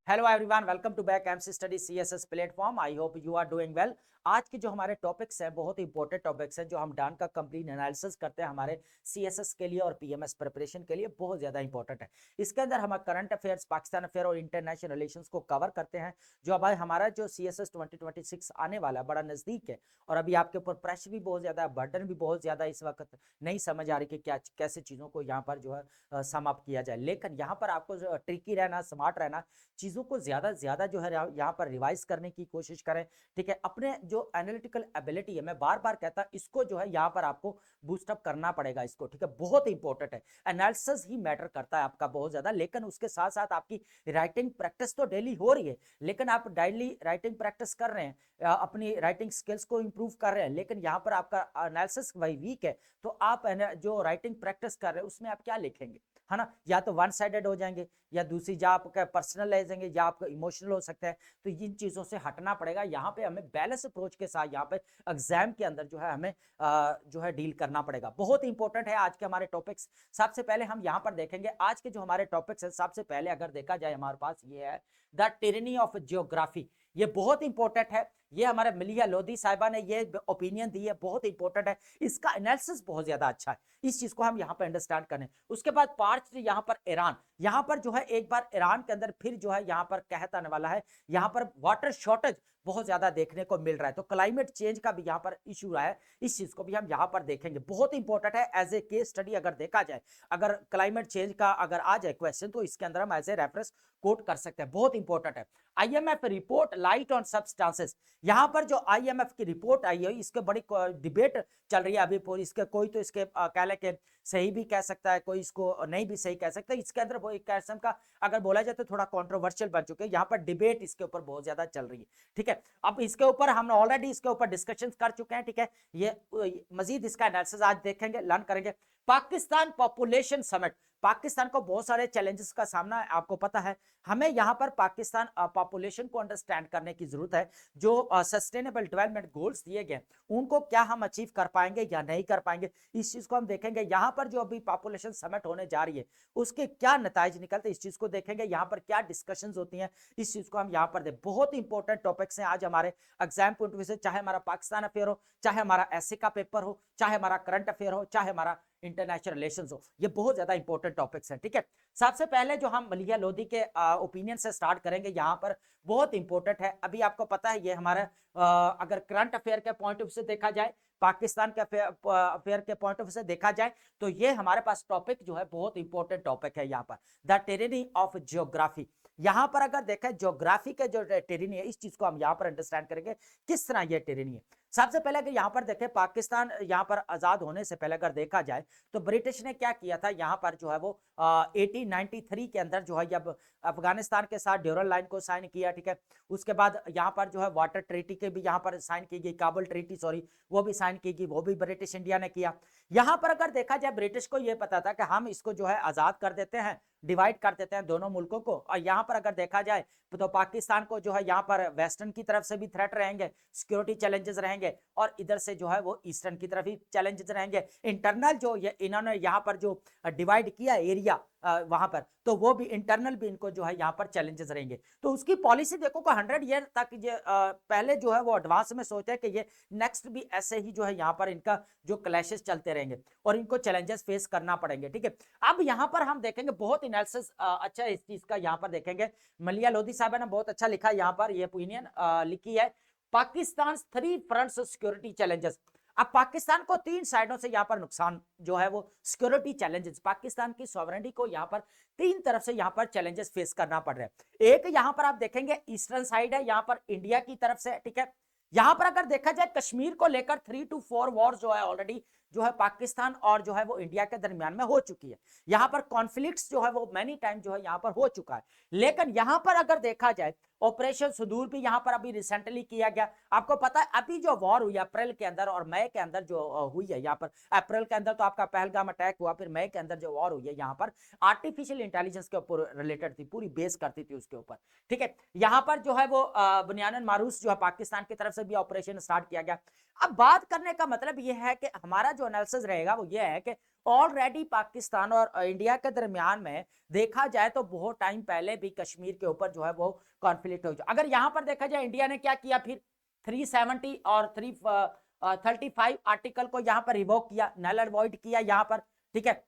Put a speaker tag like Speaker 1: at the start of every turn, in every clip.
Speaker 1: Hello everyone, welcome to back MC study CSS platform. I hope you are doing well. आज के जो हमारे topics हैं बहुत ही इंपॉर्टेंट टॉपिक्स हैं जो हम डान का कंप्लीट एनालिसिस करते हैं हमारे सीएसएस के लिए और पीएमएस प्रिपरेशन के लिए बहुत ज्यादा इंपॉर्टेंट है। इसके अंदर हम करंट अफेयर्स, पाकिस्तान अफेयर और इंटरनेशनल रिलेशंस को कवर करते हैं। जो अब हमारा जो सीएसएस 2026 आने वाला है बड़ा नजदीक है और अभी आपके ऊपर प्रेशर भी बहुत ज्यादा है, बर्डन भी बहुत ज्यादा इस वक्त नहीं समझ आ रही कि क्या कैसे चीजों को यहाँ पर जो है सम अप किया जाए। लेकिन यहाँ पर आपको ट्रिकी रहना, स्मार्ट रहना, चीजों को ज्यादा ज्यादा जो है यहाँ पर रिवाइज करने की कोशिश करें। ठीक है, अपने जो एनालिटिकल एबिलिटी है, मैं बार बार कहता इसको जो है यहाँ पर आपको बूस्टअप करना पड़ेगा इसको। ठीक है, बहुत इंपॉर्टेंट है, एनालिसिस ही मैटर करता है आपका बहुत ज्यादा। लेकिन उसके साथ साथ आपकी राइटिंग प्रैक्टिस तो डेली हो रही है, लेकिन आप डेली राइटिंग प्रैक्टिस कर रहे हैं, अपनी राइटिंग स्किल्स को इंप्रूव कर रहे हैं, लेकिन यहाँ पर आपका एनालिसिस वही वीक है। तो आप जो राइटिंग प्रैक्टिस कर रहे हैं उसमें आप क्या लिखेंगे, है ना? या तो वन साइडेड हो जाएंगे, या दूसरी जा आपका पर्सनल ले जाएंगे, या आपका इमोशनल हो सकता है। तो इन चीजों से हटना पड़ेगा। यहाँ पे हमें बैलेंस अप्रोच के साथ यहाँ पे एग्जाम के अंदर जो है हमें जो है डील करना पड़ेगा। बहुत इंपॉर्टेंट है आज के हमारे टॉपिक्स। सबसे पहले हम यहाँ पर देखेंगे आज के जो हमारे टॉपिक्स है। सबसे पहले अगर देखा जाए हमारे पास ये है द टिरेनी ऑफ जियोग्राफी। ये बहुत इंपॉर्टेंट है। ये हमारे मलिया लोधी साहिबा ने ये ओपिनियन दी है, बहुत इंपॉर्टेंट है। इसका एनालिसिस बहुत ज्यादा अच्छा है, इस चीज को हम यहाँ पर अंडरस्टैंड करें। उसके बाद पार्ट 3 यहाँ पर ईरान। यहाँ पर जो है एक बार ईरान के अंदर फिर जो है यहाँ पर कहत आने वाला है। यहाँ पर वाटर शॉर्टेज बहुत ज्यादा देखने को मिल रहा है, तो क्लाइमेट चेंज का भी यहाँ पर इशू रहा है। इस चीज को भी हम यहाँ पर देखेंगे, बहुत इंपॉर्टेंट है एज ए केस स्टडी। अगर देखा जाए, अगर क्लाइमेट चेंज का अगर आ जाए क्वेश्चन, तो इसके अंदर हम एज ए रेफरेंस कोट कर सकते हैं। बहुत इंपॉर्टेंट है। IMF report light on substances. यहाँ पर जो आईएमएफ की रिपोर्ट आई है, इसके बड़ी डिबेट चल रही है अभी पूरी। इसके कोई तो इसके कह ले के सही भी कह सकता है, कोई इसको नहीं भी सही कह सकता है। इसके अंदर वो एक किस्म का अगर बोला जाए तो थोड़ा कंट्रोवर्शियल बन चुके हैं। यहाँ पर डिबेट इसके ऊपर बहुत ज्यादा चल रही है। ठीक है, अब इसके ऊपर हमने ऑलरेडी इसके ऊपर डिस्कशन कर चुके हैं। ठीक है, ये मजीद इसका एनालिसिस आज देखेंगे, लर्न करेंगे। Pakistan population summit. पाकिस्तान को बहुत सारे चैलेंजेस का सामना है, आपको पता है। हमें यहाँ पर पाकिस्तान पॉपुलेशन को अंडरस्टैंड करने की जरूरत है। जो सस्टेनेबल डेवलपमेंट गोल्स दिए गए उनको क्या हम अचीव कर पाएंगे या नहीं कर पाएंगे, इस चीज को हम देखेंगे। यहाँ पर जो अभी पॉपुलेशन समिट होने जा रही है उसके क्या नतीजे निकलते हैं, इस चीज को देखेंगे। यहाँ पर क्या डिस्कशंस होती हैं, इस चीज को हम यहाँ पर देखें। बहुत इंपॉर्टेंट टॉपिक्स हैं आज हमारे एग्जाम पॉइंट ऑफ व्यू से, चाहे हमारा पाकिस्तान अफेयर हो, चाहे हमारा एसए का पेपर हो, चाहे हमारा करंट अफेयर हो, चाहे हमारा इंटरनेशनल रिलेशंस हो। ये बहुत ज्यादा इंपॉर्टेंट टॉपिक्स हैं। ठीक है, सबसे पहले जो हम मलिया लोधी के ओपिनियन से स्टार्ट करेंगे, यहाँ पर बहुत इंपॉर्टेंट है। अभी आपको पता है ये हमारा अगर करंट अफेयर के पॉइंट ऑफ व्यू से देखा जाए, पाकिस्तान के अफेयर के पॉइंट ऑफ व्यू से देखा जाए, तो ये हमारे पास टॉपिक जो है बहुत इंपॉर्टेंट टॉपिक है। यहाँ पर द टेरेनी ऑफ जियोग्राफी। यहाँ पर अगर देखें ज्योग्राफी के जो टेरेनी है, इस चीज को हम यहाँ पर अंडरस्टैंड करेंगे किस तरह ये टेरेनी है। सबसे पहले अगर यहाँ पर देखें, पाकिस्तान यहाँ पर आजाद होने से पहले अगर देखा जाए तो ब्रिटिश ने क्या किया था, यहाँ पर जो है वो 1893 के अंदर जो है जब अफगानिस्तान के साथ ड्यूरल लाइन को साइन किया। ठीक है, उसके बाद यहाँ पर जो है वाटर ट्रीटी के भी यहाँ पर साइन की गई, काबुल ट्रीटी सॉरी, वो भी साइन की गई, वो भी ब्रिटिश इंडिया ने किया। यहाँ पर अगर देखा जाए, ब्रिटिश को यह पता था कि हम इसको जो है आजाद कर देते हैं, डिवाइड कर देते हैं दोनों मुल्कों को। और यहाँ पर अगर देखा जाए तो पाकिस्तान को जो है यहाँ पर वेस्टर्न की तरफ से भी थ्रेट रहेंगे, सिक्योरिटी चैलेंजेस रहेंगे, और इधर से जो है वो ईस्टर्न की तरफ ही चैलेंजेस रहेंगे। इंटरनल जो ये इन्होंने यहाँ पर जो डिवाइड किया एरिया वहां पर, तो वो भी इंटरनल भी इनको जो है यहाँ पर चैलेंजेस रहेंगे। तो उसकी पॉलिसी देखो को 100 ईयर तक ये पहले जो है वो एडवांस में सोचा है कि ये नेक्स्ट भी ऐसे ही जो है यहाँ पर इनका जो क्लैशेस चलते रहेंगे और इनको चैलेंजेस फेस करना पड़ेंगे। ठीक है, अब यहाँ पर हम देखेंगे बहुत एनालिसिस अच्छा इस चीज का यहाँ पर देखेंगे। मलिया लोधी साहब ने बहुत अच्छा लिखा यहाँ पर, ये ओपिनियन लिखी है, पाकिस्तान 3 फ्रंट्स सिक्योरिटी चैलेंजेस। अब पाकिस्तान को 3 साइडों से यहाँ पर नुकसान जो है वो सिक्योरिटी चैलेंजेस, पाकिस्तान की सॉवरेनिटी को यहाँ पर 3 तरफ से यहाँ पर चैलेंजेस फेस करना पड़ रहा है। एक यहाँ पर आप देखेंगे ईस्टर्न साइड है, यहाँ पर इंडिया की तरफ से। ठीक है, यहाँ पर अगर देखा जाए कश्मीर को लेकर 3 to 4 वॉर जो है ऑलरेडी जो है पाकिस्तान और जो है वो इंडिया के दरमियान में हो चुकी है। यहाँ पर कॉन्फ्लिक्ट्स जो है वो मैनी टाइम जो है यहाँ पर हो चुका है। लेकिन यहाँ पर अगर देखा जाए ऑपरेशन सुदूर भी यहाँ पर अभी रिसेंटली किया गया। आपको पता है अभी जो वॉर हुई अप्रैल के अंदर और मई के अंदर जो हुई है, यहाँ पर अप्रैल के अंदर तो आपका पहलगाम अटैक हुआ, फिर मई के अंदर जो वॉर हुई है यहाँ पर आर्टिफिशियल इंटेलिजेंस के ऊपर रिलेटेड थी, पूरी बेस करती थी उसके ऊपर। ठीक है, यहाँ पर जो है वो बुनियादन मारूस जो है पाकिस्तान की तरफ से भी ऑपरेशन स्टार्ट किया गया। अब बात करने का मतलब ये है कि हमारा जो एनालिसिस रहेगा वो ये है कि ऑलरेडी पाकिस्तान और इंडिया के दरमियान में देखा जाए तो बहुत टाइम पहले भी कश्मीर के ऊपर जो है वो कॉन्फ्लिक्ट हो जाए। अगर यहां पर देखा जाए इंडिया ने क्या किया, फिर 370 और 335 आर्टिकल को यहां पर रिवोक किया, नल एंड वॉइड किया यहां पर, ठीक है।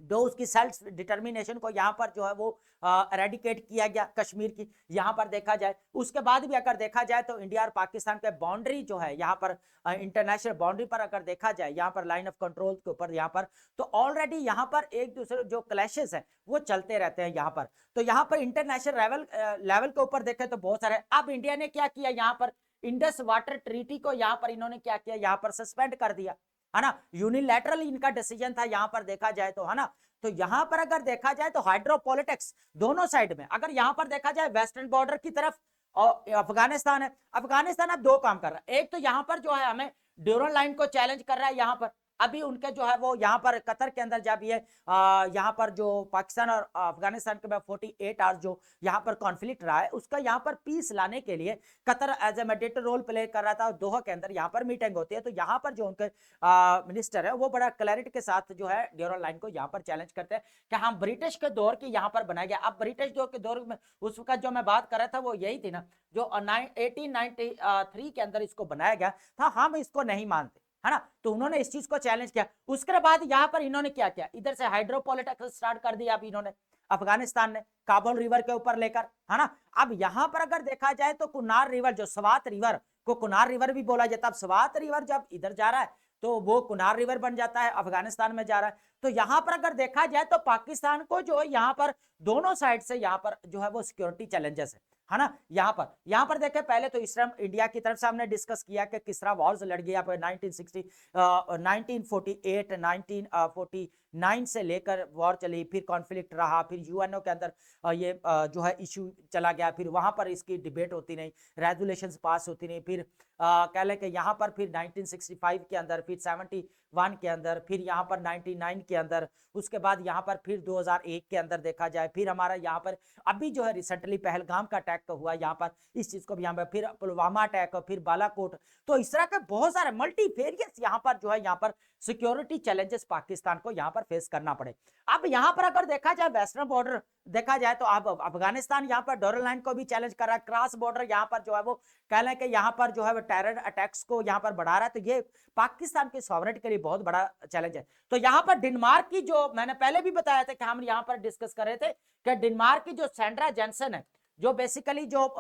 Speaker 1: दो उसकी सेल्फ डिटर्मिनेशन को यहाँ पर जो है वो एरेडिकेट किया गया कश्मीर की, यहाँ पर देखा जाए। उसके बाद भी अगर देखा जाए तो इंडिया और पाकिस्तान के बाउंड्री जो है यहाँ पर इंटरनेशनल बाउंड्री पर अगर देखा जाए, यहाँ पर लाइन ऑफ कंट्रोल के ऊपर यहाँ पर, तो ऑलरेडी यहाँ पर एक दूसरे जो क्लैशेस है वो चलते रहते हैं यहाँ पर। तो यहाँ पर इंटरनेशनल लेवल के ऊपर देखें तो बहुत सारे। अब इंडिया ने क्या किया, यहाँ पर इंडस वाटर ट्रीटी को यहाँ पर इन्होंने क्या किया, यहाँ पर सस्पेंड कर दिया, है ना। यूनिलैटरल इनका डिसीजन था यहां पर देखा जाए तो, है ना। तो यहां पर अगर देखा जाए तो हाइड्रोपॉलिटिक्स दोनों साइड में, अगर यहां पर देखा जाए वेस्टर्न बॉर्डर की तरफ और अफगानिस्तान है, अफगानिस्तान अब दो काम कर रहा है। एक तो यहां पर जो है हमें ड्यूरल लाइन को चैलेंज कर रहा है यहां पर, अभी उनके जो है वो यहाँ पर कतर के अंदर जब ये यहाँ पर जो पाकिस्तान और अफगानिस्तान के 48 आवर्स जो यहाँ पर कॉन्फ्लिक्ट रहा है, उसका यहाँ पर पीस लाने के लिए Qatar as a mediator role play कर रहा था। दोहा के अंदर यहाँ पर मीटिंग होती है, तो यहाँ पर जो उनके मिनिस्टर है वो बड़ा क्लैरिटी के साथ जो है ड्यूरल लाइन को यहाँ पर चैलेंज करते हैं कि हम ब्रिटिश के दौर की यहाँ पर बनाया गया। अब ब्रिटिश दौर के दौर में उसका जो मैं बात कर रहा था वो यही थी ना, जो 1893 के अंदर इसको बनाया गया था, हम इसको नहीं मानते, है ना। तो उन्होंने इस चीज को चैलेंज किया। उसके बाद यहां पर इन्होंने क्या किया, इधर से हाइड्रोपॉलिटिक्स स्टार्ट कर दिया अब इन्होंने, अफगानिस्तान ने काबुल रिवर के ऊपर लेकर, है ना। अब यहां पर अगर देखा जाए तो कुनार रिवर, जो स्वात रिवर को कुनार रिवर भी बोला जाता है, अब स्वात रिवर जब इधर जा रहा है तो वो कुनार रिवर बन जाता है, अफगानिस्तान में जा रहा है। तो यहां पर अगर देखा जाए तो पाकिस्तान को जो यहाँ पर दोनों साइड से यहाँ पर जो है वो सिक्योरिटी चैलेंजेस है ना। यहाँ पर देखें, पहले तो इस इंडिया की तरफ से हमने डिस्कस किया कि किस तरह वॉर्स लड़ गया 1960 1948 1949 से लेकर वॉर चली, फिर कॉन्फ्लिक्ट रहा, फिर यूएनओ के अंदर ये जो है इशू चला गया, फिर वहां पर इसकी डिबेट होती नहीं, रेजोल्यूशंस पास होती नहीं, फिर कह लें कि यहाँ पर फिर 1965 के अंदर, फिर 71 के अंदर, फिर यहाँ पर 99 के अंदर, उसके बाद यहाँ पर फिर 2001 के अंदर देखा जाए, फिर हमारा यहाँ पर अभी जो है रिसेंटली पहलगाम का अटैक हुआ यहाँ पर, इस चीज को भी यहाँ पर, फिर पुलवामा अटैक, फिर बालाकोट। तो इस तरह के बहुत सारे मल्टीफेरियस यहाँ पर जो है यहाँ पर सिक्योरिटी चैलेंजेस पाकिस्तान को यहाँ पर फेस करना पड़े। अब यहाँ पर अगर देखा जाए वेस्टर्न बॉर्डर देखा जाए तो अब अफगानिस्तान यहाँ पर डोरल लाइन को भी चैलेंज कर रहा है, क्रॉस बॉर्डर यहाँ पर जो है वो कह लें कि यहाँ पर जो है वो टेरर अटैक्स को यहाँ पर बढ़ा रहा है। तो ये पाकिस्तान की सॉवरेनिटी के लिए बहुत बड़ा चैलेंज है। तो यहाँ पर डेनमार्क की, जो मैंने पहले भी बताया था कि हम यहाँ पर डिस्कस कर रहे थे कि डेनमार्क की जो सैंड्रा जेंसन है, जो बेसिकली जो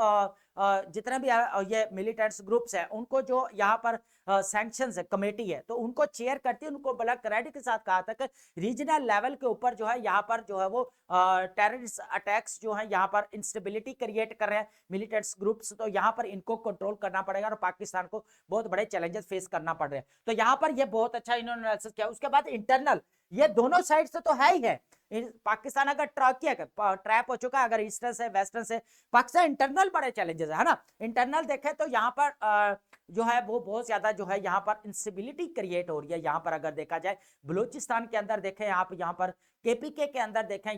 Speaker 1: जितने भी ये मिलिटेंट्स ग्रुप्स हैं, उनको जो यहाँ पर सैंक्शंस है कमेटी है, तो उनको चेयर करती है, उनको बड़ा क्रेडिट के साथ कहा था कि रीजनल लेवल के ऊपर जो है यहाँ पर जो है वो टेररिस्ट अटैक्स जो है यहाँ पर इंस्टेबिलिटी क्रिएट कर रहे हैं मिलिटेंट्स ग्रुप्स, तो यहाँ पर इनको कंट्रोल करना पड़ेगा और पाकिस्तान को बहुत बड़े चैलेंजेस फेस करना पड़ रहे हैं। तो यहाँ पर ये बहुत अच्छा इन्होंने एनालिसिस किया। उसके बाद इंटरनल, ये दोनों साइड से तो है ही है, पाकिस्तान अगर ट्रैप हो चुका है, अगर ईस्टर्न से वेस्टर्न से, पाकिस्तान इंटरनल बड़े चैलेंजेस है ना। इंटरनल देखें तो यहाँ पर जो है वो बहुत ज्यादा जो है यहाँ पर इंस्टेबिलिटी क्रिएट हो रही है। यहाँ पर अगर देखा जाए बलूचिस्तान के अंदर देखें, आप यहाँ पर केपीके के अंदर देखें,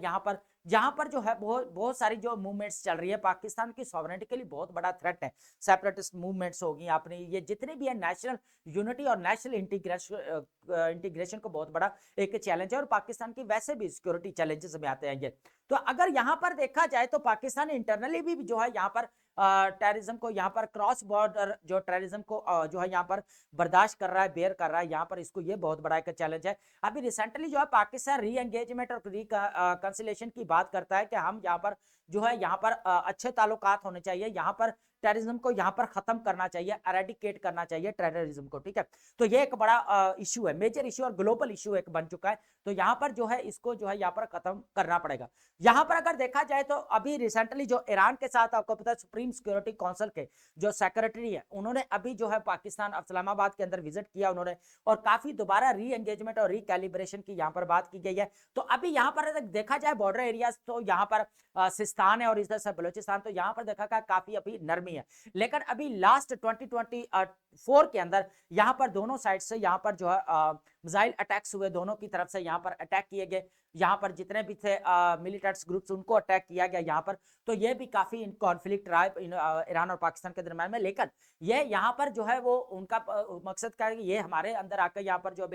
Speaker 1: यहाँ पर जो है बहुत सारी जो मूवमेंट्स चल रही है, पाकिस्तान की सॉवरेनिटी के लिए बहुत बड़ा थ्रेट है। सेपरेटिस्ट मूवमेंट्स होगी आपने, ये जितने भी है नेशनल यूनिटी और नेशनल इंटीग्रेशन को बहुत बड़ा एक चैलेंज है, और पाकिस्तान की वैसे भी सिक्योरिटी चैलेंजेस में आते हैं ये। तो अगर यहाँ पर देखा जाए तो पाकिस्तान इंटरनली भी जो है यहाँ पर टेररिज्म को, यहाँ पर क्रॉस बॉर्डर जो टेररिज्म को जो है यहाँ पर बर्दाश्त कर रहा है, बेयर कर रहा है, यहाँ पर इसको ये बहुत बड़ा एक चैलेंज है। अभी रिसेंटली जो है पाकिस्तान री एंगेजमेंट और रिकंसिलेशन की बात करता है कि हम यहाँ पर जो है यहाँ पर अच्छे ताल्लुकात होने चाहिए, यहाँ पर टेररिज्म को यहाँ पर खत्म करना चाहिए, एरेडिकेट करना चाहिए टेररिज्म को, ठीक है। तो ये एक बड़ा इशू है, मेजर इशू और ग्लोबल इशू एक बन चुका है। तो यहाँ पर जो है इसको जो है यहाँ पर खत्म करना पड़ेगा। यहाँ पर अगर देखा जाए तो अभी रिसेंटली जो ईरान के साथ, आपको पता है सुप्रीम सिक्योरिटी काउंसिल के जो सेक्रेटरी है, उन्होंने अभी जो है पाकिस्तान इस्लामाबाद के अंदर विजिट किया उन्होंने, और काफी दोबारा री एंगेजमेंट और रिकैलिब्रेशन की यहाँ पर बात की गई है। तो अभी यहाँ पर देखा जाए बॉर्डर एरियाज, तो यहाँ पर सिस्तान है और इधर से बलूचिस्तान, तो यहाँ पर देखा काफी अभी नरमी गर्मी है। लेकिन अभी लास्ट 2024 के अंदर यहाँ पर दोनों साइड से यहाँ पर जो है मिसाइल अटैक्स हुए, दोनों की तरफ से यहाँ पर अटैक किए गए, यहाँ पर जितने भी थे मिलिटेंट्स ग्रुप्स उनको अटैक किया गया यहाँ पर। तो ये भी काफी कॉन्फ्लिक्ट रहा है ईरान और पाकिस्तान के दरम्यान में। लेकिन ये यहाँ पर जो है वो उनका मकसद क्या है कि ये हमारे अंदर आकर यहाँ पर जो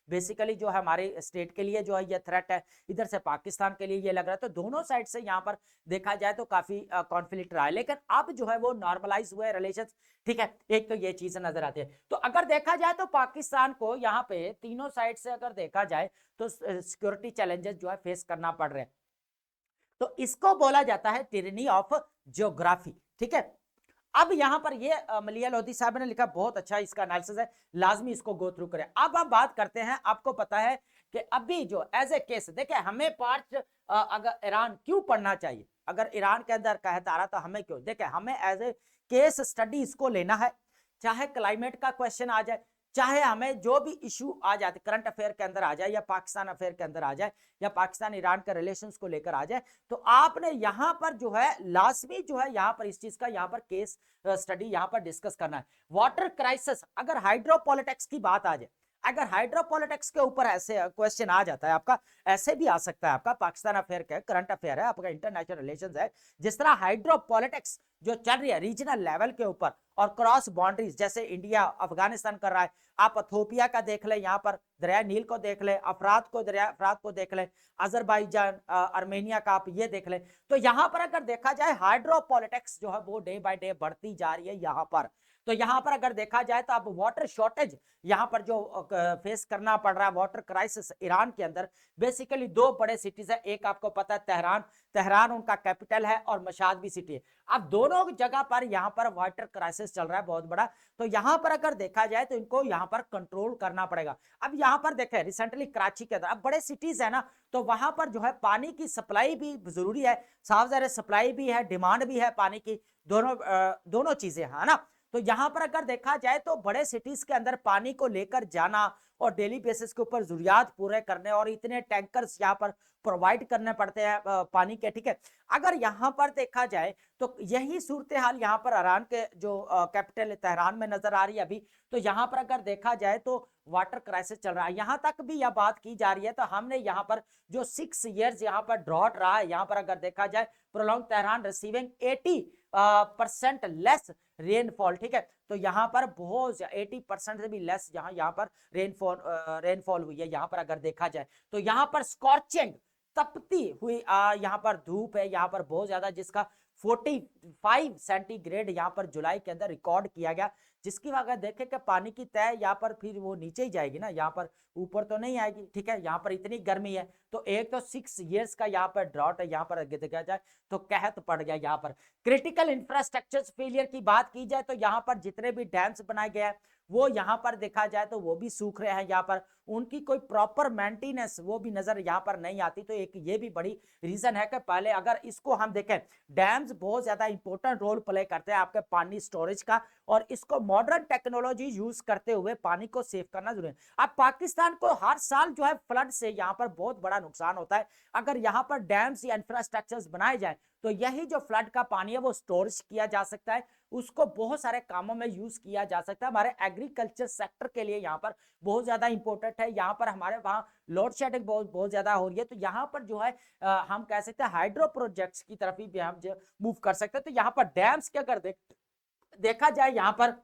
Speaker 1: बेसिकली जो है हमारे स्टेट के लिए जो है ये थ्रेट है, इधर से पाकिस्तान के लिए ये लग रहा है। तो दोनों साइड से यहाँ पर देखा जाए तो काफी कॉन्फ्लिक्ट रहा है, लेकिन अब जो है वो नॉर्मलाइज हुए रिलेशन। ठीक है, एक तो ये चीज नजर आती है। तो अगर देखा जाए तो पाकिस्तान को यहाँ पे तीनों साइड से अगर देखा जाए तो सिक्योरिटी चैलेंजेस जो है फेस करना पड़ रहे हैं। तो इसको बोला जाता है टिरनी ऑफ ज्योग्राफी। ठीक है, अब यहां पर ये मलिया लोधी साहब ने लिखा, बहुत अच्छा इसका एनालिसिस है, लाजमी इसको गो थ्रू करें। अब हम बात करते हैं, आपको पता है कि अभी जो एज ए केस देखिए हमें पार्ट अगर ईरान क्यों पढ़ना चाहिए, अगर ईरान के अंदर कहता रहा तो हमें क्यों, देखिए हमें एज ए केस स्टडी इसको लेना है। चाहे क्लाइमेट का क्वेश्चन आ जाए, चाहे हमें जो भी इशू आ जाए करंट अफेयर के अंदर आ जाए, या पाकिस्तान अफेयर के अंदर आ जाए, या पाकिस्तान ईरान के रिलेशंस को लेकर आ जाए, तो आपने यहां पर जो है लाजमी जो है यहां पर इस चीज का यहां पर केस स्टडी यहां पर डिस्कस करना है। वाटर क्राइसिस, अगर हाइड्रोपॉलिटिक्स की बात आ जाए, अगर हाइड्रोपॉलिटिक्स के ऊपर ऐसे क्वेश्चन आ जाता है आपका, ऐसे भी आ सकता है आपका पाकिस्तान अफेयर का करंट अफेयर है, आपका इंटरनेशनल रिलेशंस है, जिस तरह हाइड्रोपॉलिटिक्स जो चल रही है रीजनल लेवल के ऊपर और क्रॉस बाउंड्रीज, जैसे इंडिया अफगानिस्तान कर रहा है, आप इथोपिया का देख ले, यहाँ पर दरिया नील को देख ले, दरिया अफरात को देख ले, अजरबैजान आर्मेनिया का आप ये देख ले। तो यहाँ पर अगर देखा जाए हाइड्रोपॉलिटिक्स जो है वो डे बाय डे बढ़ती जा रही है यहाँ पर। तो यहाँ पर अगर देखा जाए तो अब वाटर शॉर्टेज यहाँ पर जो फेस करना पड़ रहा है, वाटर क्राइसिस ईरान के अंदर, बेसिकली दो बड़े सिटीज है, एक आपको पता है तेहरान उनका कैपिटल है, और मशाद भी सिटी है। अब दोनों जगह पर यहाँ पर वाटर क्राइसिस चल रहा है बहुत बड़ा। तो यहाँ पर अगर देखा जाए तो इनको यहाँ पर कंट्रोल करना पड़ेगा। अब यहाँ पर देखें रिसेंटली कराची के अंदर, अब बड़े सिटीज है ना, तो वहां पर जो है पानी की सप्लाई भी जरूरी है, साफ ज़ाहिर सप्लाई भी है, डिमांड भी है पानी की, दोनों चीजें है ना। तो यहाँ पर अगर देखा जाए तो बड़े सिटीज के अंदर पानी को लेकर जाना और डेली बेसिस के ऊपर जरूरियात पूरे करने, और इतने टैंकर्स यहाँ पर प्रोवाइड करने पड़ते हैं पानी के। ठीक है, अगर यहाँ पर देखा जाए तो यही सूरत हाल यहाँ पर ईरान के जो कैपिटल तेहरान में नजर आ रही है अभी। तो यहाँ पर अगर देखा जाए तो वाटर क्राइसिस चल रहा है, यहाँ तक भी यह बात की जा रही है। तो हमने यहाँ पर जो 6 years यहाँ पर ड्रॉट रहा है, यहाँ पर अगर देखा जाए prolong Tehran receiving 80% less rainfall. ठीक है, तो यहाँ पर बहुत 80% से भी लेस यहाँ पर रेनफॉल हुई है। यहाँ पर अगर देखा जाए तो यहाँ पर स्कॉर्चिंग तपती हुई यहाँ पर धूप है यहाँ पर बहुत ज्यादा, जिसका 45 सेंटीग्रेड यहाँ पर जुलाई के अंदर रिकॉर्ड किया गया, जिसकी अगर देखें कि पानी की तय यहाँ पर फिर वो नीचे ही जाएगी ना, यहाँ पर ऊपर तो नहीं आएगी। ठीक है, यहाँ पर इतनी गर्मी है। तो एक तो 6 years का यहाँ पर ड्रॉट है, यहाँ पर देखा जाए तो कहत पड़ गया। यहाँ पर क्रिटिकल इंफ्रास्ट्रक्चर फेलियर की बात की जाए तो यहाँ पर जितने भी डैम्स बनाए गए हैं वो यहाँ पर देखा जाए तो वो भी सूख रहे हैं, यहाँ पर उनकी कोई प्रॉपर मेंटेनेंस वो भी नजर यहाँ पर नहीं आती। तो एक ये भी बड़ी रीजन है कि पहले अगर इसको हम देखें, डैम्स बहुत ज्यादा इंपॉर्टेंट रोल प्ले करते हैं आपके पानी स्टोरेज का, और इसको मॉडर्न टेक्नोलॉजी यूज करते हुए पानी को सेव करना जरूरी है। अब पाकिस्तान को हर साल जो है फ्लड से यहाँ पर बहुत बड़ा नुकसान होता है। अगर यहाँ पर डैम्स या इंफ्रास्ट्रक्चर्स बनाए जाए तो यही जो फ्लड का पानी है वो स्टोरेज किया जा सकता है, उसको बहुत सारे कामों में यूज किया जा सकता है। हमारे एग्रीकल्चर सेक्टर के लिए यहाँ पर बहुत ज्यादा इंपॉर्टेंट है। यहाँ पर हमारे वहाँ लोड शेडिंग बहुत ज्यादा हो रही है। तो यहाँ पर जो है हम कह सकते हैं हाइड्रो प्रोजेक्ट्स की तरफ भी हम मूव कर सकते हैं। तो यहाँ पर डैम्स के अगर देखा जाए यहाँ पर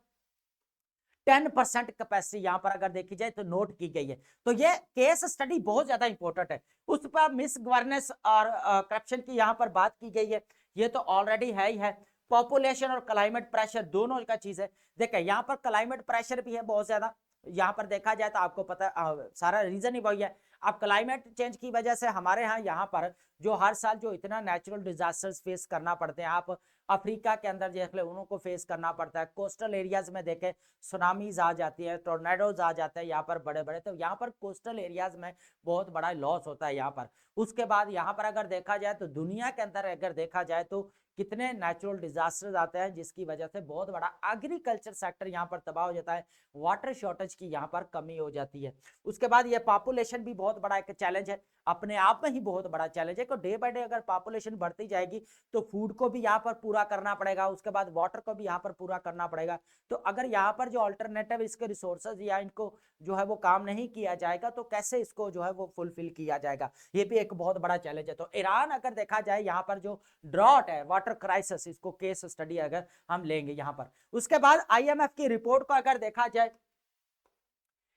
Speaker 1: 10% कैपेसिटी यहाँ पर अगर देखी जाए तो नोट की गई है। तो ये केस स्टडी बहुत ज्यादा इंपॉर्टेंट है। उस पर मिस गवर्नेंस और करप्शन की यहाँ पर बात की गई है, ये तो ऑलरेडी है ही है। पॉपुलेशन और क्लाइमेट प्रेशर दोनों का चीज है। देखिए यहाँ पर क्लाइमेट प्रेशर भी है बहुत ज्यादा, यहाँ पर देखा जाए तो आपको पता सारा रीजन ही वही है। अब क्लाइमेट चेंज की वजह से हमारे यहाँ पर जो हर साल जो इतना नेचुरल डिजास्टर्स फेस करना पड़ते हैं, आप अफ्रीका के अंदर देख ले उनको फेस करना पड़ता है। कोस्टल एरियाज में देखें सुनामीज आ जाती है, टोर्नेडोज आ जाते हैं यहाँ पर बड़े बड़े। तो यहाँ पर कोस्टल एरियाज में बहुत बड़ा लॉस होता है यहाँ पर। उसके बाद यहाँ पर अगर देखा जाए तो दुनिया के अंदर अगर देखा जाए तो कितने नेचुरल डिजास्टर्स आते हैं जिसकी वजह से बहुत बड़ा एग्रीकल्चर सेक्टर यहाँ पर तबाह हो जाता है, वाटर शॉर्टेज की यहाँ पर कमी हो जाती है। उसके बाद ये पॉपुलेशन भी बहुत बड़ा एक चैलेंज है, अपने आप में ही बहुत बड़ा चैलेंज है। तो डे बाय डे अगर पॉपुलेशन बढ़ती जाएगी तो फूड को भी यहाँ पर पूरा करना पड़ेगा, उसके बाद वाटर को भी यहाँ पर पूरा करना पड़ेगा। तो अगर यहाँ पर जो अल्टरनेटिव इसके रिसोर्सेज या इनको जो है वो काम नहीं किया जाएगा तो कैसे इसको जो है वो फुलफिल किया जाएगा, ये भी एक बहुत बड़ा चैलेंज है। तो ईरान अगर देखा जाए यहाँ पर जो ड्रॉट है, वाटर क्राइसिस, इसको केस स्टडी अगर हम लेंगे यहाँ पर। उसके बाद आईएमएफ की रिपोर्ट को अगर देखा जाए,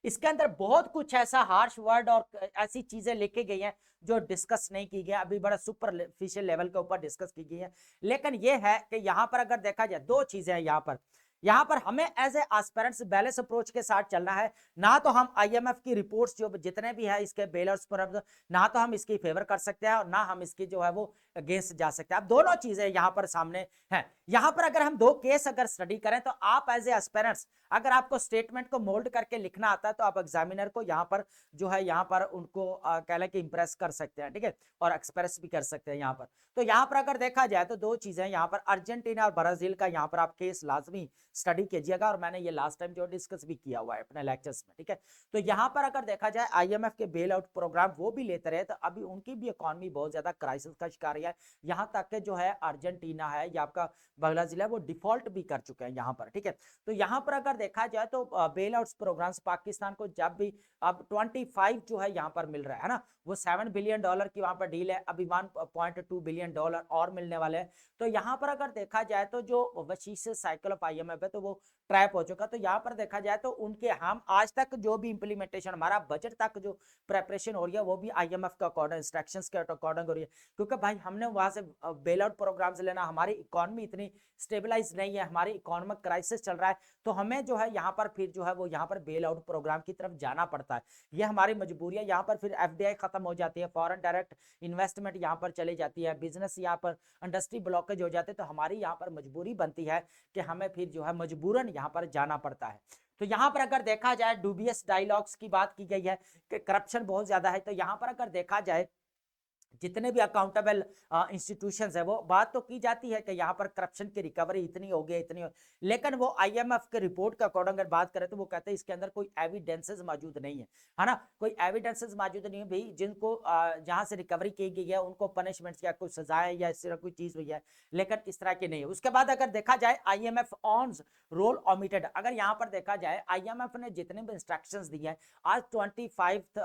Speaker 1: इसके अंदर बहुत कुछ ऐसा हार्श वर्ड और ऐसी चीजें लिखी गई हैं जो डिस्कस नहीं की गई, अभी बड़ा सुपरफिशियल लेवल के ऊपर डिस्कस की गई है। लेकिन यह है कि यहाँ पर अगर देखा जाए दो चीजें हैं यहाँ पर हमें as a aspirants balance approach के साथ चलना है। ना तो हम आईएमएफ की रिपोर्ट्स जो जितने भी है इसके बेलर्स पर, ना तो हम इसकी फेवर कर सकते हैं और ना हम इसकी जो है वो अगेंस्ट जा सकते हैं। अब दोनों चीजें यहाँ पर सामने हैं। यहाँ पर अगर हम दो केस अगर स्टडी करें तो आप एज ए एस्पिरेंट्स अगर आपको स्टेटमेंट को मोल्ड करके लिखना आता है तो आप एग्जामिनर को यहाँ पर जो है यहाँ पर उनको कह लें कि इंप्रेस कर सकते हैं, ठीक है, और एक्सप्रेस भी कर सकते हैं यहाँ पर। तो यहाँ पर अगर देखा जाए तो दो चीजें यहाँ पर, अर्जेंटीना और ब्राजील का यहाँ पर आप केस लाजमी स्टडी कीजिएगा, और मैंने ये लास्ट टाइम जो डिस्कस भी किया हुआ है अपने लेक्चर्स में, ठीक है। तो यहाँ पर अगर देखा जाए आईएमएफ के बेल आउट प्रोग्राम वो भी लेते रहे तो अभी उनकी भी इकोनॉमी बहुत ज्यादा क्राइसिस का शिकार है। यहाँ तक के जो है अर्जेंटीना है या आपका ब्राजील है वो डिफॉल्ट भी कर चुके हैं यहाँ पर, ठीक है। तो यहाँ पर अगर देखा जाए तो बेल आउट प्रोग्राम्स पाकिस्तान को जब भी अब 25 जो है यहाँ पर मिल रहा है ना, वो $7 बिलियन की वहां पर डील है, अभी $1.2 बिलियन और मिलने वाले हैं। तो यहाँ पर अगर देखा जाए तो जो वशीश साइकिल ऑफ आईएमएफ है तो वो ट्रैप हो चुका। तो यहाँ पर देखा जाए तो उनके हम आज तक जो भी इंप्लीमेंटेशन हमारा बजट तक जो प्रेपरेशन हो रही है वो भी आईएमएफ के अकॉर्डिंग, इंस्ट्रक्शंस के अकॉर्डिंग हो रही है, क्योंकि भाई हमने वहां से बेल आउट प्रोग्राम्स लेना, हमारी इकोनॉमी इतनी स्टेबलाइज नहीं है, हमारी इकोनॉमिक क्राइसिस चल रहा है, तो हमें जो है यहाँ पर फिर जो है वो यहाँ पर बेल आउट प्रोग्राम की तरफ जाना पड़ता है। ये हमारी मजबूरी है। यहाँ पर फिर एफडीआई खत्म हो जाती है, फॉरेन डायरेक्ट इन्वेस्टमेंट यहाँ पर चली जाती है, बिजनेस यहाँ पर इंडस्ट्री ब्लॉकेज हो जाते हैं, तो हमारी यहाँ पर मजबूरी बनती है कि हमें फिर जो है मजबूरन यहाँ पर जाना पड़ता है। तो यहाँ पर अगर देखा जाए डूबियस डायलॉग्स की बात की गई है कि करप्शन बहुत ज्यादा है। तो यहाँ पर अगर देखा जाए जितने भी अकाउंटेबल इंस्टीट्यूशंस है वो बात तो की जाती है कि यहाँ पर करप्शन की रिकवरी इतनी हो गई इतनी हो, लेकिन वो आईएमएफ के रिपोर्ट के अकॉर्डिंग अगर बात करें तो वो कहते हैं इसके अंदर कोई एविडेंसेस मौजूद नहीं है ना, कोई एविडेंसेस मौजूद नहीं है भाई, जिनको जहां से रिकवरी की गई है उनको पनिशमेंट या कोई सजाए या इस तरह कोई चीज हुई है, लेकिन इस तरह की नहीं है। उसके बाद अगर देखा जाए आईएमएफ ऑन रोल ओमिटेड, अगर यहाँ पर देखा जाए आईएमएफ ने जितने भी इंस्ट्रक्शंस दिए हैं, आज 25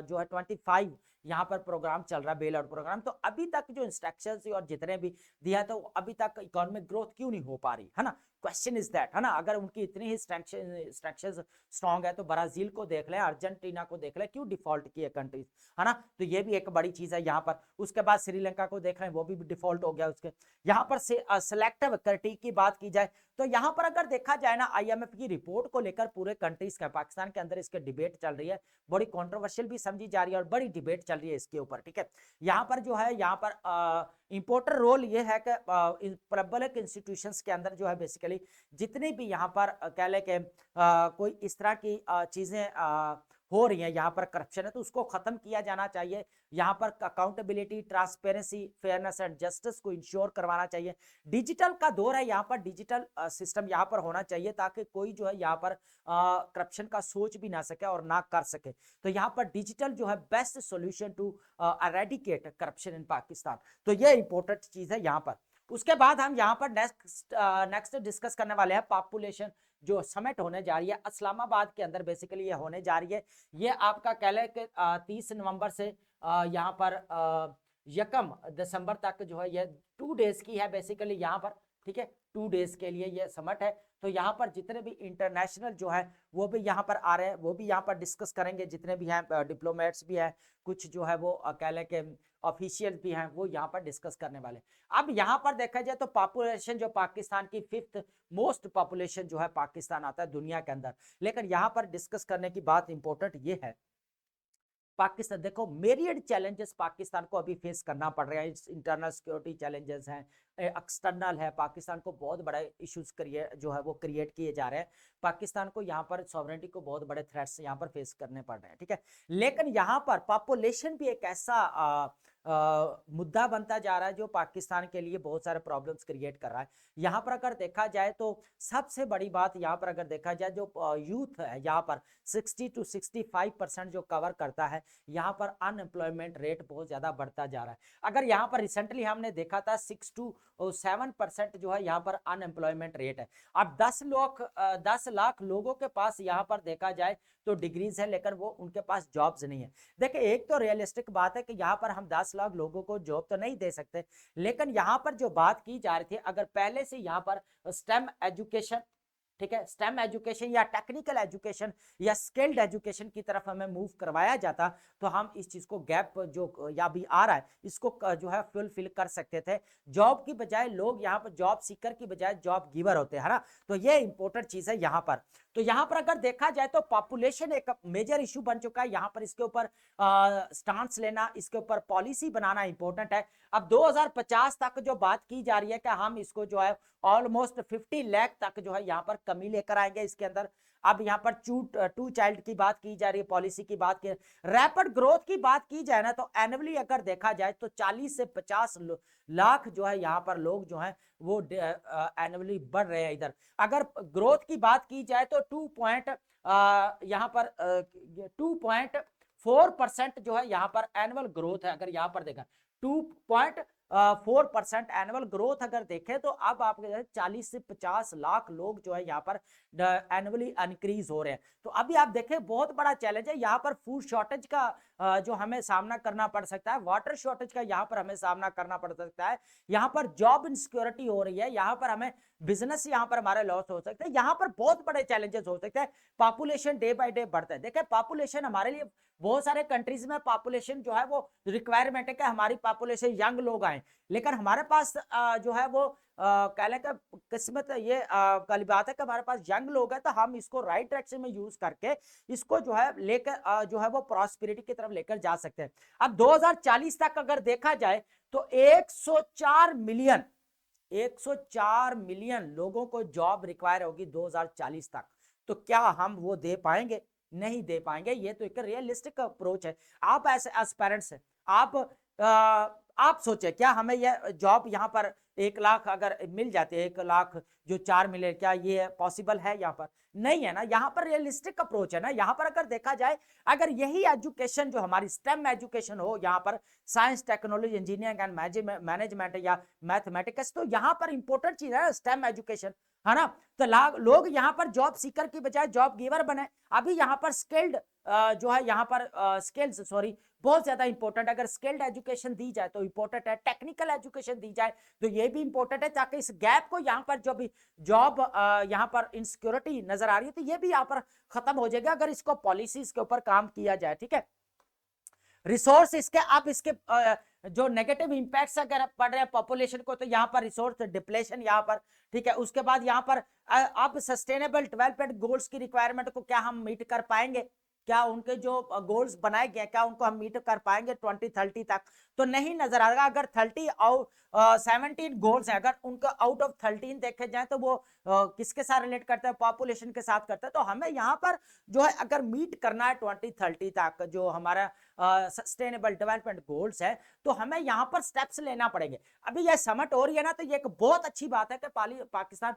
Speaker 1: जो है 25 यहाँ पर प्रोग्राम चल रहा है बेल आउट प्रोग्राम, तो अभी तक जो इंस्ट्रक्शंस और जितने भी दिया तो अभी तक इकोनॉमिक ग्रोथ क्यों नहीं हो पा रही है ना, क्वेश्चन इज दैट, है ना। अगर उनकी इतनी ही इंस्ट्रक्शंस स्ट्रांग है तो ब्राजील को देख लें, अर्जेंटीना को देख लें, क्यों डिफॉल्ट किए कंट्रीज, है ना। तो ये भी एक बड़ी चीज है यहाँ पर। उसके बाद श्रीलंका को देख लें, वो भी डिफॉल्ट हो गया उसके। यहाँ पर से सिलेक्टिव क्राइटेरिया की बात की जाए तो यहाँ पर अगर देखा जाए ना आईएमएफ की रिपोर्ट को लेकर पूरे कंट्रीज का पाकिस्तान के अंदर इसके डिबेट चल रही है, बड़ी कंट्रोवर्शियल भी समझी जा रही है और बड़ी डिबेट चल रही है इसके ऊपर, ठीक है। यहाँ पर जो है यहाँ पर इंपॉर्टेंट रोल ये है कि पब्लिक इंस्टीट्यूशंस के अंदर जो है बेसिकली जितने भी यहाँ पर कह लें कि कोई इस तरह की चीजें हो रही है, यहाँ पर करप्शन है तो उसको खत्म किया जाना चाहिए। यहाँ पर accountability, transparency, fairness and justice को इंश्योर करवाना चाहिए। डिजिटल का दौर है, यहाँ पर डिजिटल सिस्टम यहाँ पर होना चाहिए ताकि कोई जो है यहाँ पर करप्शन का सोच भी ना सके और ना कर सके। तो यहाँ पर डिजिटल जो है best solution to eradicate corruption in Pakistan, तो ये इंपॉर्टेंट चीज है यहाँ पर। उसके बाद हम यहाँ पर नेक्स्ट डिस्कस करने वाले हैं पॉपुलेशन जो समिट होने जा रही है इस्लामाबाद के अंदर, बेसिकली ये होने जा रही है। ये आपका कह लें कि 30 नवंबर से यहाँ पर 1 दिसंबर तक जो है ये 2 डेज की है बेसिकली यहाँ पर, ठीक है। 2 डेज के लिए ये समिट है। तो यहाँ पर जितने भी इंटरनेशनल जो है वो भी यहाँ पर आ रहे हैं, वो भी यहाँ पर डिस्कस करेंगे, जितने भी हैं डिप्लोमेट्स भी हैं, कुछ जो है वो कह लें कि ऑफिशियल भी हैं, वो यहाँ पर डिस्कस करने वाले। अब यहाँ पर देखा जाए तो पॉपुलेशन जो पाकिस्तान की 5th मोस्ट पॉपुलेशन जो है पाकिस्तान आता है दुनिया के अंदर, लेकिन यहाँ पर डिस्कस करने की बात इंपॉर्टेंट ये है पाकिस्तान, देखो मेरियड चैलेंजेस पाकिस्तान को अभी फेस करना पड़ रहा है। इंटरनल सिक्योरिटी चैलेंजेस हैं, एक्सटर्नल है, पाकिस्तान को बहुत बड़े इश्यूज जो है वो क्रिएट किए जा रहे हैं। पाकिस्तान को यहाँ पर सॉवरेनिटी को बहुत बड़े थ्रेट्स यहाँ पर फेस करने पड़ रहे हैं, ठीक है। लेकिन यहाँ पर पॉपुलेशन भी एक ऐसा मुद्दा बनता जा रहा है, जो पाकिस्तान के लिए बहुत सारे प्रॉब्लम्स क्रिएट कर रहा है। यहाँ पर अगर देखा जाए तो सबसे बड़ी बात यहाँ पर अगर देखा जाए, जो यूथ है यहाँ पर 60 to 65% जो कवर करता है, यहाँ पर अनएम्प्लॉयमेंट रेट बहुत ज्यादा बढ़ता जा रहा है। अगर यहाँ पर रिसेंटली हमने देखा था 6 to 7% जो है यहाँ पर अनएम्प्लॉयमेंट रेट है। अब 10 लाख लोगों के पास यहाँ पर देखा जाए तो डिग्रीज है, लेकिन वो उनके पास जॉब्स नहीं है। देखिए, एक तो रियलिस्टिक बात है कि यहाँ पर हम 10 लाख लोगों को जॉब तो नहीं दे सकते, लेकिन यहाँ पर जो बात की जा रही थी, अगर पहले से यहाँ पर स्टेम एजुकेशन, ठीक है, स्टेम एजुकेशन या टेक्निकल एजुकेशन या स्किल्ड एजुकेशन की तरफ हमें मूव करवाया जाता, तो हम इस चीज को गैप जो या भी आ रहा है, इसको जो है फुलफिल कर सकते थे। जॉब की बजाय लोग यहाँ पर जॉब सीकर की बजाय जॉब गिवर होते हैं ना, तो ये इंपॉर्टेंट चीज है यहाँ पर। तो यहाँ पर अगर देखा जाए तो पॉपुलेशन एक मेजर इशू बन चुका है। यहाँ पर इसके ऊपर स्टांस लेना, इसके ऊपर पॉलिसी बनाना इंपॉर्टेंट है। अब 2050 तक जो बात की जा रही है कि हम इसको जो है ऑलमोस्ट 50 लाख तक जो है यहाँ पर कमी लेकर आएंगे इसके अंदर। अब यहाँ पर टू चाइल्ड की बात की जा रही है, पॉलिसी की बात की, रैपिड ग्रोथ की बात की जाए ना, तो एनुअली अगर देखा जाए तो 40 से 50 लाख जो है यहाँ पर लोग जो है वो एनुअली बढ़ रहे हैं इधर। अगर ग्रोथ की बात की जाए तो यहाँ पर 2.4% जो है यहाँ पर एनुअल ग्रोथ है। अगर यहाँ पर देखा 2.4% एनुअल ग्रोथ अगर देखें, तो अब आप 40 से 50 लाख लोग जो है यहाँ पर एनुअली इंक्रीज हो रहे हैं। तो अभी आप देखें, बहुत बड़ा चैलेंज है यहाँ पर। फूड शॉर्टेज का जो हमें सामना करना पड़ सकता है, वाटर शॉर्टेज का यहाँ पर हमें सामना करना पड़ सकता है, यहाँ पर जॉब इनसिक्योरिटी हो रही है, यहाँ पर हमें बिजनेस यहाँ पर हमारे लॉस हो सकते हैं, यहाँ पर बहुत बड़े चैलेंजेस हो सकते हैं। पॉपुलेशन डे बाय डे बढ़ता है। देखिए, पॉपुलेशन हमारे लिए बहुत सारे कंट्रीज में पॉपुलेशन जो है वो रिक्वायरमेंट है कि हमारी पॉपुलेशन यंग लोग आए, लेकिन हमारे पास जो है वो कहने का किस्मत ये वाली बात है कि हमारे पास यंग लोग हैं, तो हम इसको राइट डायरेक्शन में यूज करके इसको जो है लेकर जो है वो प्रॉस्पेरिटी की तरफ लेकर जा सकते हैं। अब 2040 तक अगर देखा जाए तो 104 मिलियन लोगों को जॉब रिक्वायर होगी 2040 तक। तो क्या हम वो दे पाएंगे? नहीं दे पाएंगे। ये तो एक रियलिस्टिक अप्रोच है। आप ऐसे एज पेरेंट्स हैं, आप सोचे, क्या हमें यह जॉब यहाँ पर 1 लाख अगर मिल जाती है, 1 लाख जो 4 मिले, क्या ये पॉसिबल है? यहाँ पर नहीं है ना। यहाँ पर रियलिस्टिक अप्रोच है ना। यहाँ पर अगर देखा जाए, अगर यही एजुकेशन जो हमारी स्टेम एजुकेशन हो, यहाँ पर science, technology, engineering and management या मैथमेटिक्स, तो यहाँ पर इंपॉर्टेंट चीज है स्टेम एजुकेशन, है ना। तो लोग यहाँ पर जॉब सीकर की बजाय जॉब गिवर बने। अभी यहाँ पर स्किल्ड जो है यहाँ पर स्किल्स सॉरी बहुत ज्यादा इंपॉर्टेंट। अगर स्किल्ड एजुकेशन दी जाए तो इंपॉर्टेंट है, टेक्निकल एजुकेशन दी जाए तो ये भी इंपॉर्टेंट है, ताकि इस गैप को यहाँ पर जो भी जॉब यहाँ पर इनसिक्योरिटी नजर आ रही है, तो ये भी यहाँ पर खत्म हो जाएगा अगर इसको पॉलिसीज के ऊपर काम किया जाए। ठीक है, रिसोर्स इसके अब इसके जो नेगेटिव इंपैक्ट्स अगर पड़ रहे हैं पॉपुलेशन को, तो यहाँ पर रिसोर्स डिप्लेशन यहाँ पर, ठीक है। उसके बाद यहाँ पर अब सस्टेनेबल डेवलपमेंट गोल्स की रिक्वायरमेंट को क्या हम मीट कर पाएंगे? क्या उनके जो गोल्स बनाए गए, क्या उनको हम मीट कर पाएंगे 2030 तक? तो नहीं नजर आएगा। अगर 17 गोल्स है, अगर उनका आउट ऑफ 13 देखे जाए तो वो किसके साथ रिलेट करते हैं? पॉपुलेशन के साथ करते हैं। तो हमें यहाँ पर जो है अगर मीट करना है 2030 तक जो हमारा सस्टेनेबल डेवलपमेंट गोल्स है, तो हमें यहाँ पर स्टेप्स लेना पड़ेंगे। अभी यह समट हो रही है ना, तो ये एक बहुत अच्छी बात है कि पाकिस्तान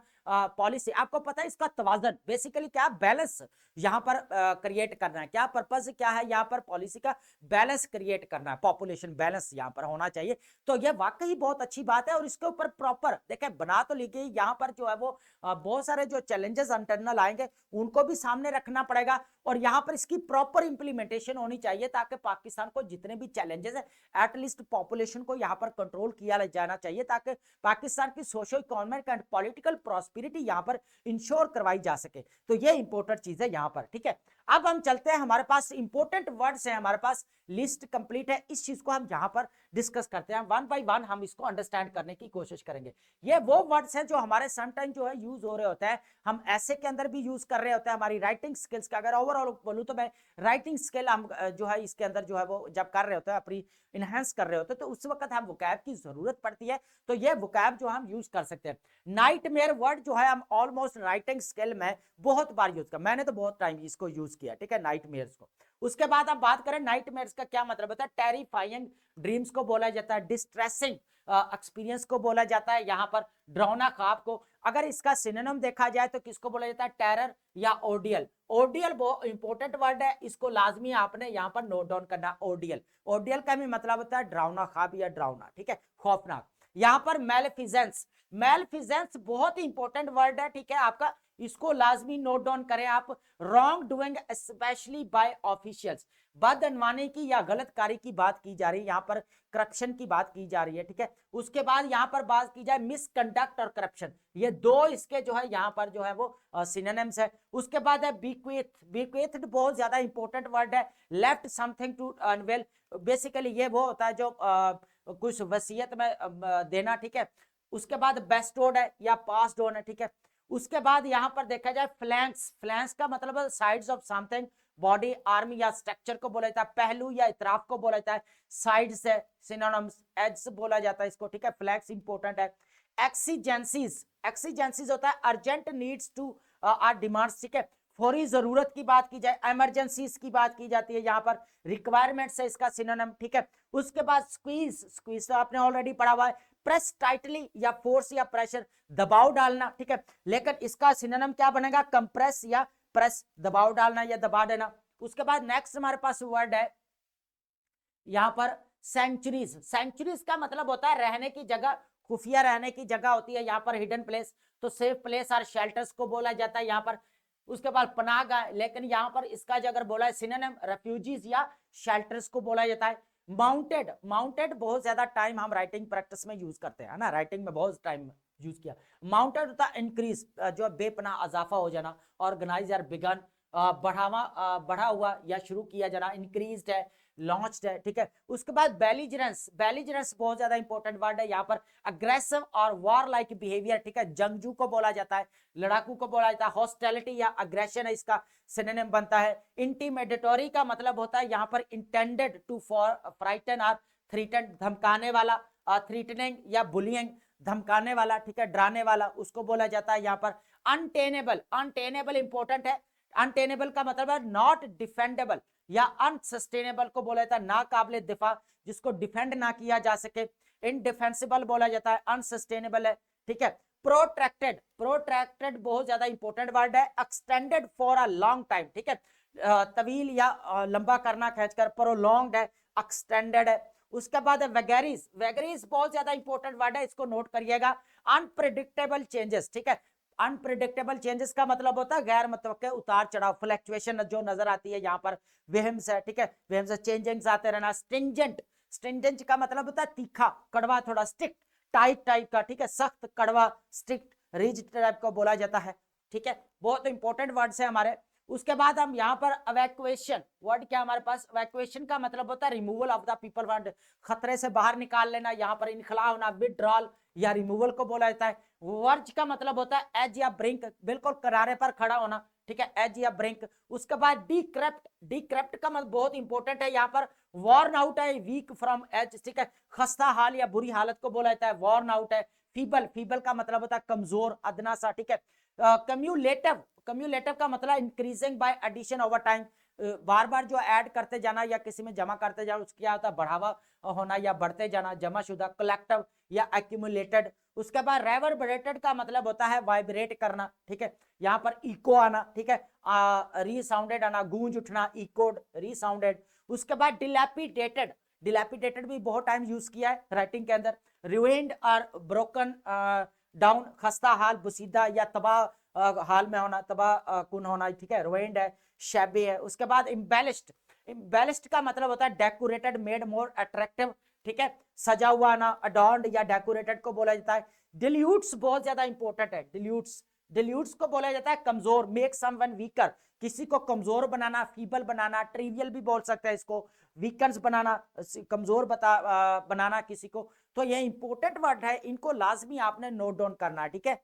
Speaker 1: पॉलिसी, आपको पता है इसका तवाजन बेसिकली क्या, बैलेंस यहाँ पर क्रिएट करना है। क्या पर्पस क्या है यहाँ पर? पॉलिसी का बैलेंस क्रिएट करना है, पॉपुलेशन बैलेंस यहाँ पर होना चाहिए। तो यह वाकई बहुत अच्छी बात है। और इसके ऊपर प्रॉपर देखें बना तो ली गई, यहाँ पर जो है वो बहुत सारे जो चैलेंजेस इंटरनल आएंगे उनको भी सामने रखना पड़ेगा, और यहाँ पर इसकी प्रॉपर इंप्लीमेंटेशन होनी चाहिए, ताकि पाकिस्तान को जितने भी चैलेंजेस है, एटलीस्ट पॉपुलेशन को यहाँ पर कंट्रोल किया जाना चाहिए, ताकि पाकिस्तान की socio economic and political prosperity यहाँ पर इंश्योर करवाई जा सके। तो ये इंपॉर्टेंट चीज है यहाँ पर। ठीक है, अब हम चलते हैं, हमारे पास इंपॉर्टेंट वर्ड्स हैं, हमारे पास लिस्ट कंप्लीट है, इस चीज को हम यहाँ पर डिस्कस करते हैं। वन बाय वन हम इसको अंडरस्टैंड करने की कोशिश करेंगे। ये वो वर्ड्स हैं जो हमारे सम टाइम जो है यूज हो रहे होते हैं, हम ऐसे के अंदर भी यूज कर रहे होते हैं। हमारी राइटिंग स्किल्स का अगर ओवरऑल बोलूं तो मैं राइटिंग स्किल हम जो है इसके अंदर जो है वो जब कर रहे होते हैं, अपनी इनहेंस कर रहे होते हैं, तो उस वक्त हम वोकैब की जरूरत पड़ती है। तो ये वोकैब जो हम यूज कर सकते हैं। नाइटमेयर वर्ड जो है हम ऑलमोस्ट राइटिंग स्किल में बहुत बार यूज कर, मैंने तो बहुत टाइम इसको यूज किया। ठीक है, नाइटमेयर्स को उसके बाद हम बात करें नाइटमेयर्स का क्या मतलब होता है, टेरिफाइंग ड्रीम्स को बोला जाता है, डिस्ट्रेसिंग एक्सपीरियंस को बोला जाता है, यहाँ पर डरावना ख्वाब को। अगर इसका सिनोनिम देखा जाए तो किसको बोला जाता है, टेरर या ओडियल। ओडियल बहुत इंपॉर्टेंट वर्ड है, इसको लाजमी आपने यहाँ पर नोट डाउन करना। ओडियल, ओडियल का भी मतलब होता है डरावना ख्वाब या डरावना, ठीक है, खौफनाक। यहाँ पर मेलेफिजेंस, मेलेफिजेंस बहुत ही इंपॉर्टेंट वर्ड है, ठीक है आपका, इसको लाजमी नोट डाउन करें आप। Wrong doing specially by officials, बदअनवानी की या गलत कार्य की बात की जा रही है, यहाँ पर करप्शन की बात की जा रही है, ठीक है। उसके बाद यहाँ पर बात की जाए मिसकंडक्ट और करप्शन, ये दो इसके जो है यहाँ पर जो है वो सिनोनिम्स है। उसके बाद है बीक्वेथ, बीक्वेथ बहुत ज्यादा इंपॉर्टेंट वर्ड है, left something to unveil, basically ये वो होता है जो कुछ वसीयत में देना, ठीक है। उसके बाद बेस्टोड है या पास्ड ऑन है, ठीक है। उसके बाद यहाँ पर देखा जाए फ्लैंक्स, फ्लैंक्स का मतलब है sides of something, body arm या स्ट्रक्चर को बोला जाता है, पहलू या इतराफ को बोला जाता है, साइड्स है सिनोनिम्स, एड्स बोला जाता है इसको, ठीक है। फ्लैंक्स इंपॉर्टेंट है। एक्सीजेंसीज, एक्सीजेंसीज होता है urgent needs to or demands, ठीक है, फौरी जरूरत की बात की जाए, इमरजेंसीज की बात की जाती है, यहाँ पर रिक्वायरमेंट्स है इसका सिनोनिम, ठीक है। उसके बाद स्क्वीज, स्क्वीज तो आपने ऑलरेडी पढ़ा हुआ है, प्रेस टाइटली या फोर्स या प्रेशर, दबाव डालना, ठीक है, लेकिन इसका सिनोनिम क्या बनेगा, कंप्रेस या प्रेस, दबाव डालना या दबा देना। उसके बाद नेक्स्ट हमारे पास वर्ड है यहाँ पर सेंचुरीज, सेंचुरीज का मतलब होता है रहने की जगह, खुफिया रहने की जगह होती है यहाँ पर हिडन प्लेस, तो सेफ प्लेस और शेल्टर्स को बोला जाता है यहाँ पर। उसके बाद पनाहगाह, लेकिन यहाँ पर इसका जो अगर बोला है सिनोनिम रेफ्यूजीज या शेल्टर्स को बोला जाता है। माउंटेड, माउंटेड बहुत ज्यादा टाइम हम राइटिंग प्रैक्टिस में यूज करते हैं ना, राइटिंग में बहुत टाइम यूज किया। माउंटेड होता है इंक्रीज, जो बेपना इजाफा हो जाना, ऑर्गेनाइज और बिगन, बढ़ा हुआ या शुरू किया जाना, इंक्रीज्ड है, लॉन्च्ड है, ठीक है। उसके बाद बेलिजरेंस, बेलिजरेंस बहुत ज्यादा इंपॉर्टेंट वर्ड है यहाँ पर, अग्रेसिव और वॉर लाइक बिहेवियर, ठीक है, जंगजू को बोला जाता है, लड़ाकू को बोला जाता है, हॉस्टिलिटी या अग्रेशन है इसका सिनोनिम बनता है। इंटिमिडेटरी का मतलब होता है यहाँ पर इंटेंडेड टू फॉर फ्राइटन और थ्रीटन, धमकाने वाला, थ्रीटनिंग या बुलिंग, धमकाने वाला, ठीक है, डराने वाला, उसको बोला जाता है यहाँ पर। अनटेनेबल, अनटेनेबल इंपॉर्टेंट है, अनटेनेबल का मतलब है नॉट डिफेंडेबल या अनसस्टेनेबल को बोला जाता है, ना काबिल दिफा, जिसको डिफेंड ना किया जा सके। इनडिफेंसिबल बोला जाता है, अनसस्टेनेबल है, ठीक है। प्रोट्रैक्टेड, प्रोट्रैक्टेड बहुत ज्यादा इंपॉर्टेंट वर्ड है, extended for a long time, ठीक है, तवील या लंबा करना खींचकर, प्रोलॉन्ग्ड है, एक्सटेंडेड है। उसके बाद वेगरीज, वेगरीज बहुत ज्यादा इंपॉर्टेंट वर्ड है, इसको नोट करिएगा। अनप्रिडिक्टेबल चेंजेस, ठीक है, अनप्रिडिक्टेबल चेंजेस का मतलब होता है गैर मुतवक्के उतार चढ़ाव, फ्लक्चुएशन जो नजर आती है यहाँ पर, वेहम्स है, ठीक है, वेहम्स चेंजिंग्स आते रहना। स्ट्रिंजेंट, स्ट्रिंजेंट का मतलब होता है तीखा, कड़वा, थोड़ा स्ट्रिक्ट, टाइट टाइप का, ठीक है, सख्त, कड़वा, स्ट्रिक्ट, रिजिड टाइप को बोला जाता है, ठीक है। बहुत इंपॉर्टेंट वर्ड्स है हमारे। उसके बाद हम यहाँ पर अवैक्यूएशन, वर्ड क्या हमारे पास, अवैक्यूएशन का मतलब होता है removal of the people, word खतरे से बाहर निकाल लेना, यहाँ पर इनखला होना, विथड्रॉल या रिमूवल को बोला जाता है। वर्ज का मतलब होता है एज या ब्रिंक, बिल्कुल किनारे पर खड़ा होना, ठीक है, एज या ब्रिंक। उसके बाद डिक्रप्ट, डिक्रप्ट का मतलब बहुत इंपॉर्टेंट है यहाँ पर, वॉर्न आउट है, वीक फ्रॉम एज, ठीक है, खस्ता हाल या बुरी हालत को बोला जाता है, वॉर्न आउट है। फीबल, फीबल का मतलब होता है कमजोर, अदना सा, ठीक है। कम्यूलेटिव, कम्यूलेटिव का मतलब increasing by addition over time, बार बार जो ऐड करते जाना या किसी में जमा करते जाना, उसकी क्या होता है, बढ़ावा होना या बढ़ते जाना, जमाशुदा। कलेक्टिव या एक्यूमुलेटेड। उसके बाद रेवरबरेटेड का मतलब होता है वाइब्रेट करना, ठीक है, यहाँ पर इको आना, ठीक है, रीसाउंडेड आना, गूंज उठना, इकोड, रीसाउंडेड। उसके बाद डिलैपिडेटेड, डिलैपिडेटेड भी बहुत टाइम यूज किया है राइटिंग के अंदर। रुइंड और ब्रोकन डाउन, खस्ता हाल, बुसीदा या तबाह हाल में होना, तबाह कुन होना, ठीक है, रुइंड है, शैबी है। उसके बाद इम्बेलिस्ड, इम्बेलिस्ड का मतलब होता है डेकोरेटेड, मेड मोर अट्रैक्टिव, ठीक है, सजा हुआ ना, अडॉर्न्ड या डेकोरेटेड को बोला जाता है। डिल्यूट्स बहुत ज्यादा इंपॉर्टेंट है, डिल्यूट्स, डिल्यूट्स को बोला जाता है कमजोर, मेक समवन वीकर, किसी को कमजोर बनाना, फीबल बनाना, ट्रिवियल भी बोल सकते हैं इसको, वीकन्स बनाना, कमजोर बनाना किसी को। तो ये इंपॉर्टेंट वर्ड है, इनको लाजमी आपने नोट डाउन करना है, ठीक है।